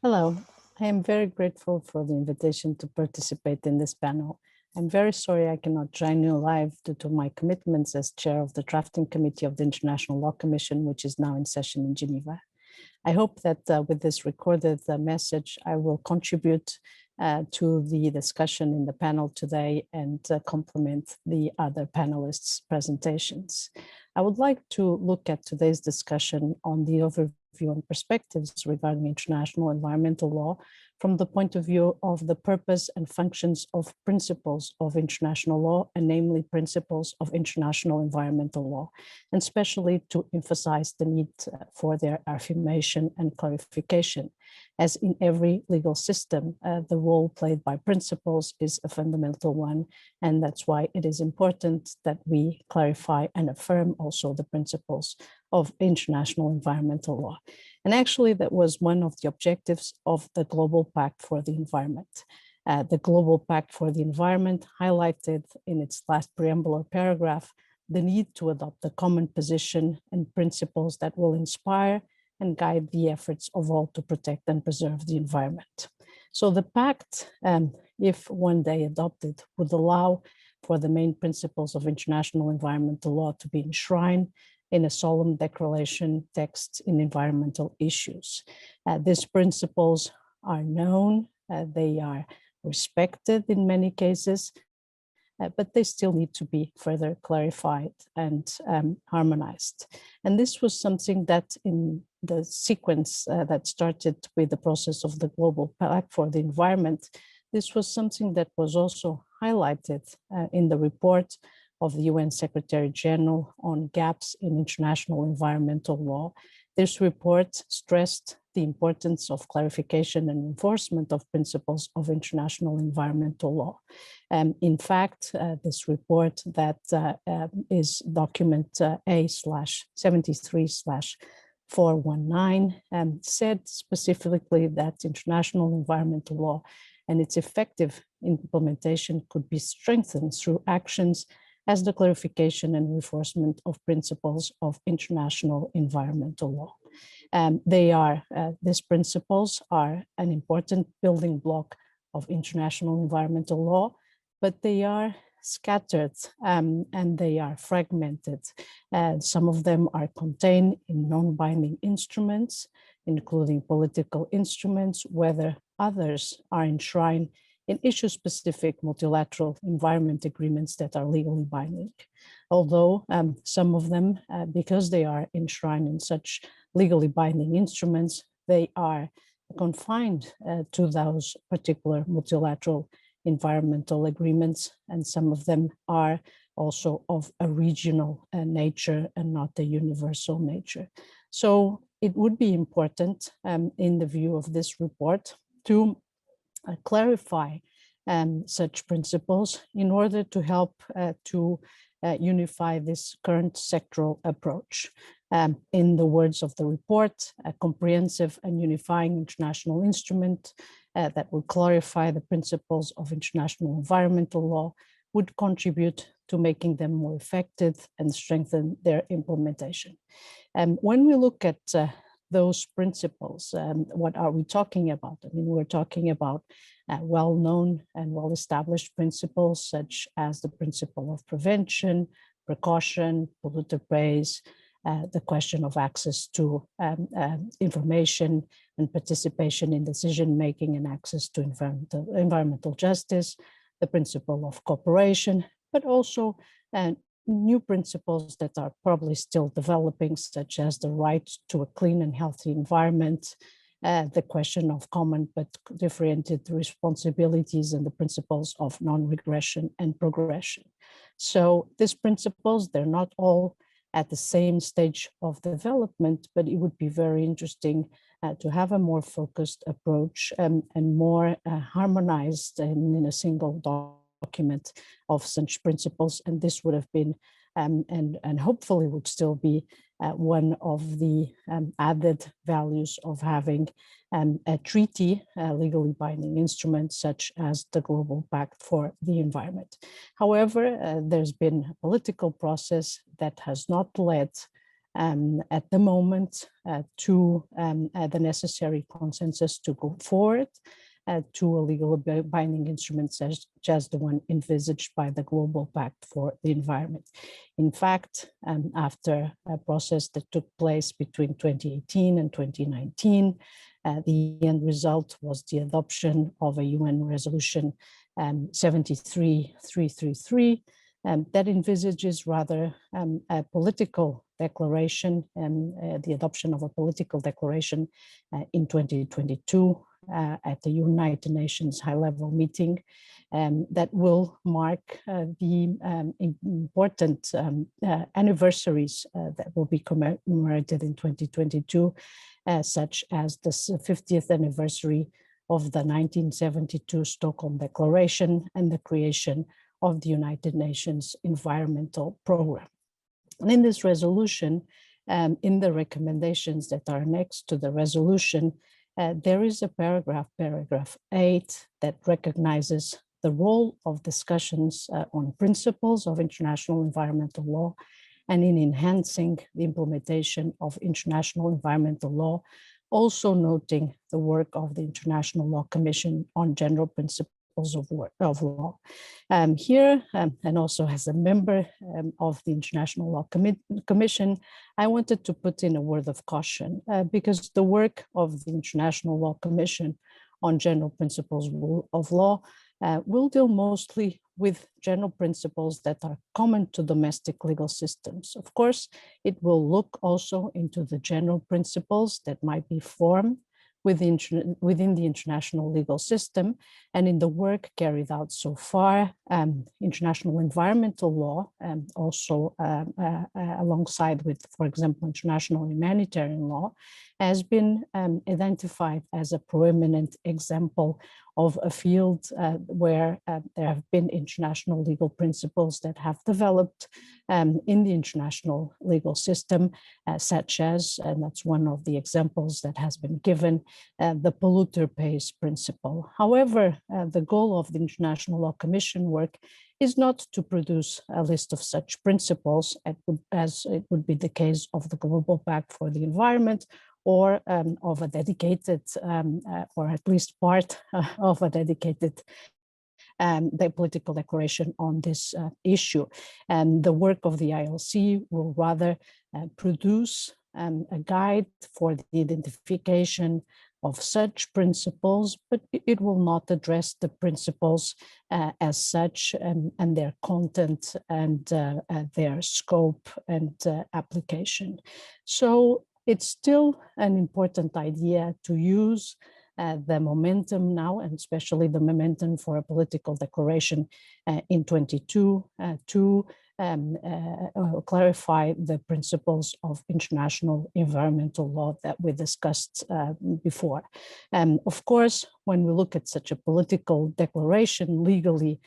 Hello, I am very grateful for the invitation to participate in this panel. I'm very sorry I cannot join you live due to my commitments as chair of the drafting committee of the International Law Commission, which is now in session in Geneva. I hope that with this recorded message, I will contribute to the discussion in the panel today and complement the other panelists' presentations. I would like to look at today's discussion on the overview and perspectives regarding international environmental law from the point of view of the purpose and functions of principles of international law, and namely principles of international environmental law, and especially to emphasize the need for their affirmation and clarification. As in every legal system, the role played by principles is a fundamental one, and that's why it is important that we clarify and affirm also the principles of international environmental law. And actually, that was one of the objectives of the Global Pact for the Environment. The Global Pact for the Environment highlighted in its last preambular paragraph the need to adopt a common position and principles that will inspire and guide the efforts of all to protect and preserve the environment. So the pact, if one day adopted, would allow for the main principles of international environmental law to be enshrined in a solemn declaration text in environmental issues. These principles are known, they are respected in many cases, but they still need to be further clarified and harmonized. And this was something that in the sequence that started with the process of the Global Pact for the Environment, this was something that was also highlighted in the report of the UN Secretary General on gaps in international environmental law. This report stressed the importance of clarification and enforcement of principles of international environmental law. In fact, this report that is document A/73/419 said specifically that international environmental law and its effective implementation could be strengthened through actions as the clarification and enforcement of principles of international environmental law. These principles are an important building block of international environmental law, but they are scattered and they are fragmented. Some of them are contained in non-binding instruments, including political instruments, whether others are enshrined in issue-specific multilateral environment agreements that are legally binding. Although some of them, because they are enshrined in such legally binding instruments, they are confined to those particular multilateral environmental agreements, and some of them are also of a regional nature and not a universal nature. So it would be important in the view of this report to clarify such principles in order to help to unify this current sectoral approach. In the words of the report, a comprehensive and unifying international instrument that will clarify the principles of international environmental law would contribute to making them more effective and strengthen their implementation. When we look at those principles, what are we talking about? I mean, we're talking about well-known and well-established principles such as the principle of prevention, precaution, polluter pays, the question of access to information and participation in decision-making and access to environmental justice, the principle of cooperation, but also new principles that are probably still developing, such as the right to a clean and healthy environment, the question of common but differentiated responsibilities, and the principles of non-regression and progression. So these principles, they're not all at the same stage of development, but it would be very interesting to have a more focused approach and more harmonized in a single document of such principles. And this would have been and hopefully would still be one of the added values of having a treaty, a legally binding instrument such as the Global Pact for the Environment. However, there's been a political process that has not led at the moment to the necessary consensus to go forward to a legal binding instrument such as the one envisaged by the Global Pact for the Environment. In fact, after a process that took place between 2018 and 2019, the end result was the adoption of a UN resolution 73333 that envisages rather a political declaration, the adoption of a political declaration in 2022 at the United Nations high-level meeting that will mark the important anniversaries that will be commemorated in 2022, such as the 50th anniversary of the 1972 Stockholm Declaration and the creation of the United Nations Environmental Programme. And in this resolution, in the recommendations that are next to the resolution, there is a paragraph 8, that recognizes the role of discussions on principles of international environmental law and in enhancing the implementation of international environmental law, also noting the work of the International Law Commission on General Principles of law. Here, and also as a member of the International Law Commission, I wanted to put in a word of caution because the work of the International Law Commission on General Principles of law will deal mostly with general principles that are common to domestic legal systems. Of course, it will look also into the general principles that might be formed within the international legal system, and in the work carried out so far, international environmental law, also alongside with, for example, international humanitarian law, has been identified as a proeminent example of a field where there have been international legal principles that have developed in the international legal system, such as, and that's one of the examples that has been given, the polluter pays principle. However, the goal of the International Law Commission work is not to produce a list of such principles, as it would be the case of the Global Pact for the Environment, or of a dedicated, or at least part of a dedicated the political declaration on this issue. And the work of the ILC will rather produce a guide for the identification of such principles, but it will not address the principles as such and their content and their scope and application. So it's still an important idea to use the momentum now, and especially the momentum for a political declaration in 22 to clarify the principles of international environmental law that we discussed before. Of course, when we look at such a political declaration legally,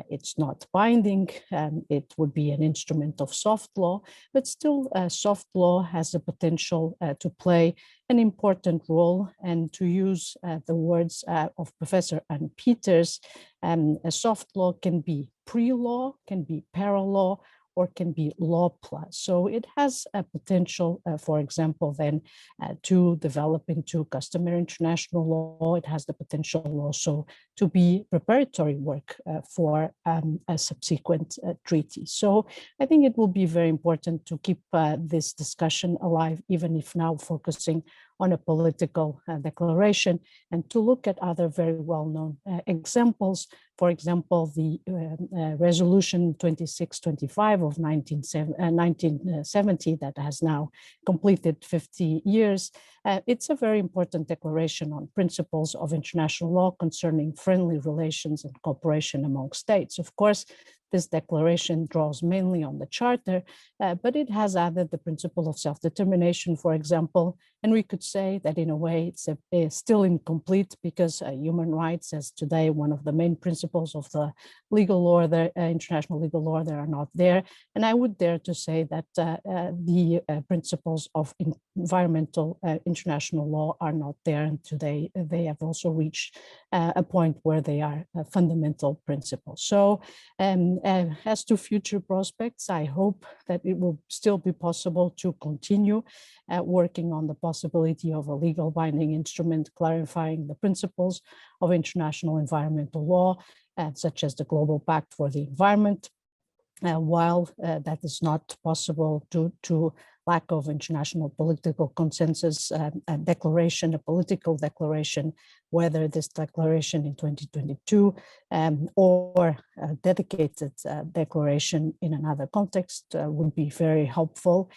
it's not binding. It would be an instrument of soft law, but still soft law has the potential to play an important role, and to use the words of Professor Ann Peters, a soft law can be pre-law, can be para-law, or can be law plus. So it has a potential, for example, then to develop into customary international law. It has the potential also to be preparatory work for a subsequent treaty. So I think it will be very important to keep this discussion alive, even if now focusing on a political declaration, and to look at other very well-known examples. For example, the resolution 2625 of 1970 that has now completed 50 years. It's a very important declaration on principles of international law concerning friendly relations and cooperation among states. Of course, this declaration draws mainly on the Charter, but it has added the principle of self-determination, for example, and we could say that in a way it's still incomplete because human rights as today one of the main principles of the legal order, international legal order, are not there. And I would dare to say that the principles of environmental international law are not there, and today they have also reached a point where they are fundamental principles. So as to future prospects, I hope that it will still be possible to continue working on the possibility of a legal binding instrument clarifying the principles of international environmental law, such as the Global Pact for the Environment, while that is not possible due to lack of international political consensus, a political declaration, whether this declaration in 2022 or a dedicated declaration in another context would be very helpful,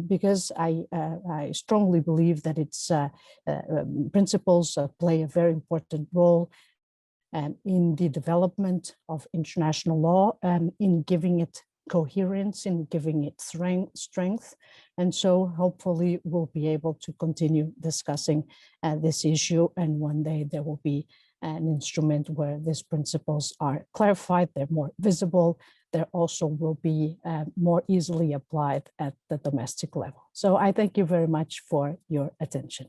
because I strongly believe that its principles play a very important role in the development of international law, in giving it coherence, in giving it strength. And so hopefully we'll be able to continue discussing this issue, and one day there will be an instrument where these principles are clarified, they're more visible, there also will be more easily applied at the domestic level. So I thank you very much for your attention.